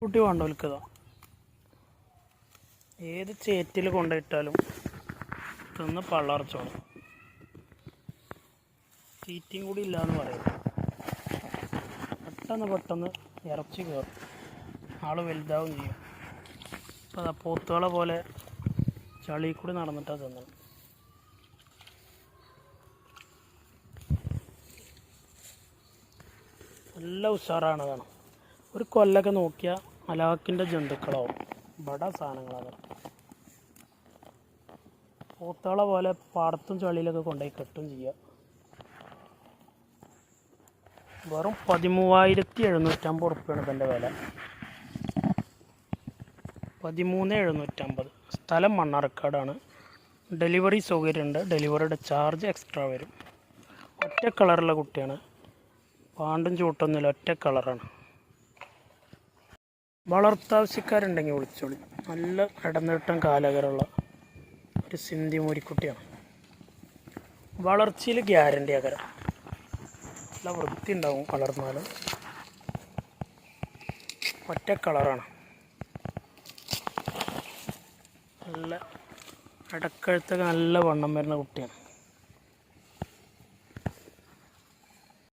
കുട്ടി കൊണ്ടുവൽക്കതാ ഏത് ചേറ്റിൽ കൊണ്ടുപോയിട്ടാലും തിന്ന് പള്ളറച്ചോളും. തീറ്റയും കൂടി ഇല്ലയെന്ന് പറയും. പെട്ടെന്ന് ഇറച്ചി കയറും, ആൾ വലുതാവും ചെയ്യും. അപ്പോൾ അതാ പോത്തുകളെ പോലെ ചളി കൂടി നടന്നിട്ടാണ് തിന്നത്. നല്ല ഉഷാറാണ്. അതാണ് ഒരു കൊല്ലൊക്കെ നോക്കിയാൽ അലാക്കിൻ്റെ ജന്തുക്കളാവും. ബട സാധനങ്ങളാണ്. പോത്തുകളെ പോലെ പാടത്തും ചളിയിലൊക്കെ കൊണ്ടുപോയി കെട്ടും ചെയ്യുക. വെറും 13,750 ഉറുപ്പ്യാണ് ഇതിൻ്റെ വില. 13,750. സ്ഥലം മണ്ണാർക്കാടാണ്. ഡെലിവറി സൗകര്യമുണ്ട്. ഡെലിവറിയുടെ ചാർജ് എക്സ്ട്രാ വരും. ഒറ്റ കളറുള്ള കുട്ടിയാണ്. പാണ്ടും ചൂട്ടൊന്നുമില്ല, ഒറ്റ കളറാണ്. വളർത്താവശ്യക്കാരുണ്ടെങ്കിൽ വിളിച്ചോളി. നല്ല ഇടനീട്ടം കാലകരമുള്ള ഒരു സിന്ധി മൂരിക്കുട്ടിയാണ്. വളർച്ചയിൽ ഗ്യാരണ്ടി ആകരം. നല്ല വൃത്തി ഉണ്ടാവും വളർന്നാലും. ഒറ്റ കളറാണ്. നല്ല ഇടക്കഴുത്തൊക്കെ നല്ല വണ്ണം വരുന്ന കുട്ടിയാണ്.